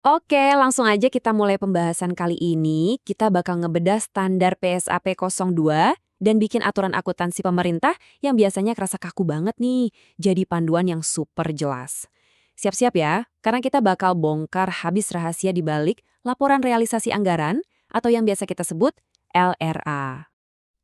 Oke, langsung aja kita mulai pembahasan kali ini. Kita bakal ngebedah standar PSAP 02 dan bikin aturan akuntansi pemerintah yang biasanya kerasa kaku banget nih, jadi panduan yang super jelas. Siap-siap ya, karena kita bakal bongkar habis rahasia di balik laporan realisasi anggaran atau yang biasa kita sebut LRA.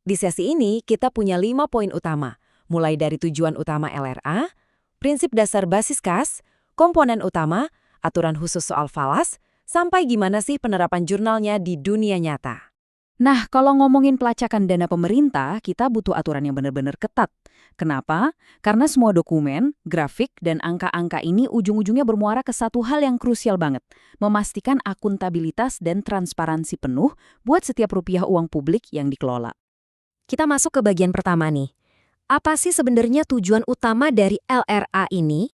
Di sesi ini, kita punya 5 poin utama, mulai dari tujuan utama LRA, prinsip dasar basis kas, komponen utama, aturan khusus soal falas, sampai gimana sih penerapan jurnalnya di dunia nyata. Nah, kalau ngomongin pelacakan dana pemerintah, kita butuh aturan yang benar-benar ketat. Kenapa? Karena semua dokumen, grafik, dan angka-angka ini ujung-ujungnya bermuara ke satu hal yang krusial banget, memastikan akuntabilitas dan transparansi penuh buat setiap rupiah uang publik yang dikelola. Kita masuk ke bagian pertama nih. Apa sih sebenarnya tujuan utama dari LRA ini?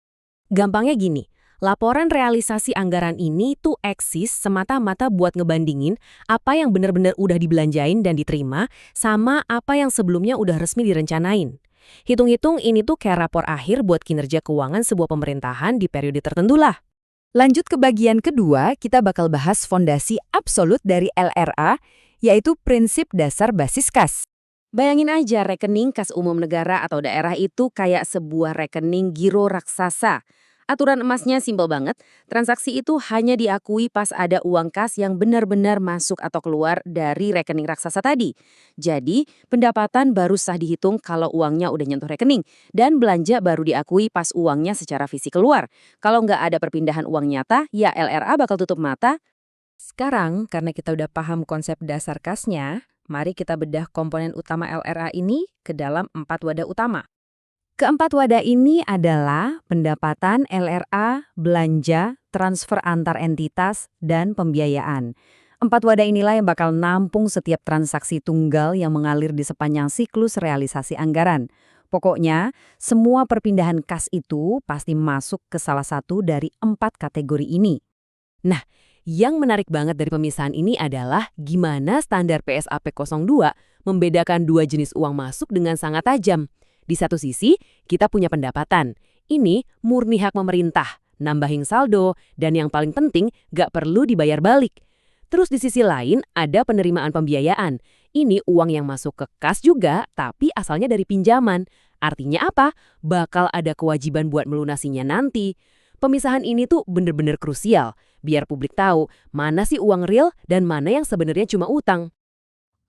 Gampangnya gini, laporan realisasi anggaran ini tuh eksis semata-mata buat ngebandingin apa yang benar-benar udah dibelanjain dan diterima sama apa yang sebelumnya udah resmi direncanain. Hitung-hitung ini tuh kayak rapor akhir buat kinerja keuangan sebuah pemerintahan di periode tertentu lah. Lanjut ke bagian kedua, kita bakal bahas fondasi absolut dari LRA, yaitu prinsip dasar basis kas. Bayangin aja rekening kas umum negara atau daerah itu kayak sebuah rekening giro raksasa. Aturan emasnya simpel banget, transaksi itu hanya diakui pas ada uang kas yang benar-benar masuk atau keluar dari rekening raksasa tadi. Jadi, pendapatan baru sah dihitung kalau uangnya udah nyentuh rekening, dan belanja baru diakui pas uangnya secara fisik keluar. Kalau nggak ada perpindahan uang nyata, ya LRA bakal tutup mata. Sekarang, karena kita udah paham konsep dasar kasnya, mari kita bedah komponen utama LRA ini ke dalam 4 wadah utama. Keempat wadah ini adalah pendapatan LRA, belanja, transfer antar entitas, dan pembiayaan. 4 wadah inilah yang bakal nampung setiap transaksi tunggal yang mengalir di sepanjang siklus realisasi anggaran. Pokoknya, semua perpindahan kas itu pasti masuk ke salah satu dari 4 kategori ini. Nah, yang menarik banget dari pemisahan ini adalah gimana standar PSAP 02 membedakan dua jenis uang masuk dengan sangat tajam. Di satu sisi, kita punya pendapatan. Ini murni hak pemerintah, nambahin saldo, dan yang paling penting, gak perlu dibayar balik. Terus di sisi lain, ada penerimaan pembiayaan. Ini uang yang masuk ke kas juga, tapi asalnya dari pinjaman. Artinya apa? Bakal ada kewajiban buat melunasinya nanti. Pemisahan ini tuh bener-bener krusial, biar publik tahu mana sih uang real dan mana yang sebenarnya cuma utang.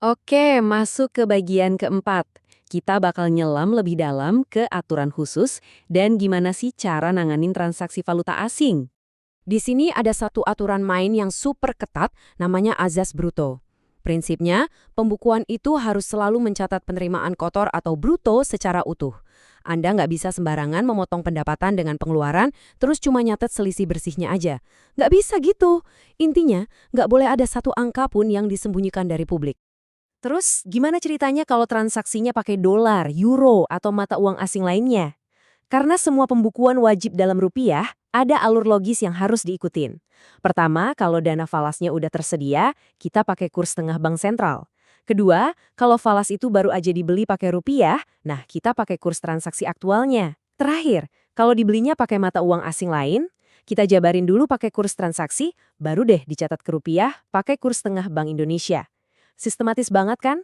Oke, masuk ke bagian keempat. Kita bakal nyelam lebih dalam ke aturan khusus dan gimana sih cara nanganin transaksi valuta asing. Di sini ada satu aturan main yang super ketat, namanya azas bruto. Prinsipnya, pembukuan itu harus selalu mencatat penerimaan kotor atau bruto secara utuh. Anda nggak bisa sembarangan memotong pendapatan dengan pengeluaran, terus cuma nyatet selisih bersihnya aja. Nggak bisa gitu. Intinya, nggak boleh ada satu angka pun yang disembunyikan dari publik. Terus, gimana ceritanya kalau transaksinya pakai dolar, euro, atau mata uang asing lainnya? Karena semua pembukuan wajib dalam rupiah, ada alur logis yang harus diikutin. Pertama, kalau dana falasnya udah tersedia, kita pakai kurs tengah bank sentral. Kedua, kalau falas itu baru aja dibeli pakai rupiah, nah kita pakai kurs transaksi aktualnya. Terakhir, kalau dibelinya pakai mata uang asing lain, kita jabarin dulu pakai kurs transaksi, baru deh dicatat ke rupiah pakai kurs tengah Bank Indonesia. Sistematis banget kan?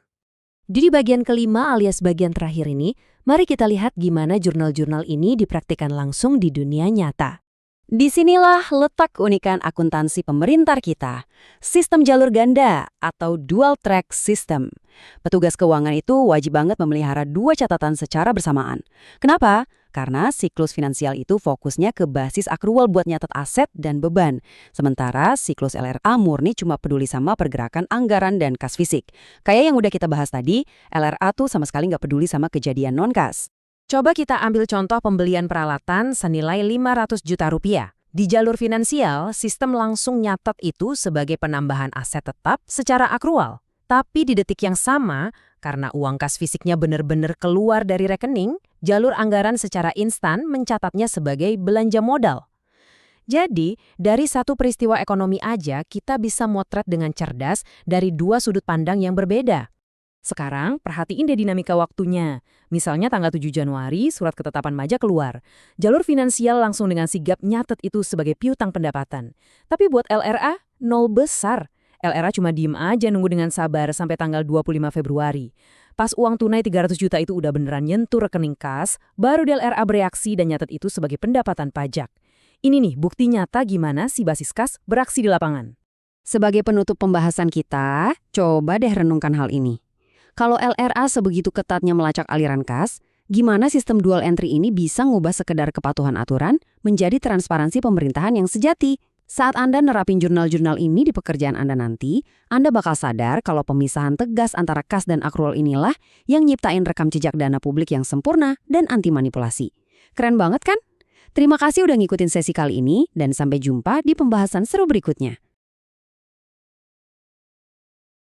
Di bagian kelima alias bagian terakhir ini, mari kita lihat gimana jurnal-jurnal ini dipraktikkan langsung di dunia nyata. Disinilah letak keunikan akuntansi pemerintah kita, sistem jalur ganda atau dual track system. Petugas keuangan itu wajib banget memelihara dua catatan secara bersamaan. Kenapa? Karena siklus finansial itu fokusnya ke basis akrual buat nyatet aset dan beban. Sementara siklus LRA murni cuma peduli sama pergerakan anggaran dan kas fisik. Kayak yang udah kita bahas tadi, LRA tuh sama sekali nggak peduli sama kejadian non-kas. Coba kita ambil contoh pembelian peralatan senilai 500 juta rupiah. Di jalur finansial, sistem langsung nyatat itu sebagai penambahan aset tetap secara akrual. Tapi di detik yang sama, karena uang kas fisiknya benar-benar keluar dari rekening, jalur anggaran secara instan mencatatnya sebagai belanja modal. Jadi, dari satu peristiwa ekonomi aja kita bisa motret dengan cerdas dari dua sudut pandang yang berbeda. Sekarang, perhatiin deh dinamika waktunya. Misalnya tanggal 7 Januari, surat ketetapan pajak keluar. Jalur finansial langsung dengan sigap nyatet itu sebagai piutang pendapatan. Tapi buat LRA, nol besar. LRA cuma diem aja nunggu dengan sabar sampai tanggal 25 Februari. Pas uang tunai 300 juta itu udah beneran nyentuh rekening kas, baru LRA bereaksi dan nyatet itu sebagai pendapatan pajak. Ini nih bukti nyata gimana si basis kas beraksi di lapangan. Sebagai penutup pembahasan kita, coba deh renungkan hal ini. Kalau LRA sebegitu ketatnya melacak aliran kas, gimana sistem dual entry ini bisa ngubah sekedar kepatuhan aturan menjadi transparansi pemerintahan yang sejati? Saat Anda nerapin jurnal-jurnal ini di pekerjaan Anda nanti, Anda bakal sadar kalau pemisahan tegas antara kas dan akrual inilah yang nyiptain rekam jejak dana publik yang sempurna dan anti manipulasi. Keren banget kan? Terima kasih udah ngikutin sesi kali ini dan sampai jumpa di pembahasan seru berikutnya.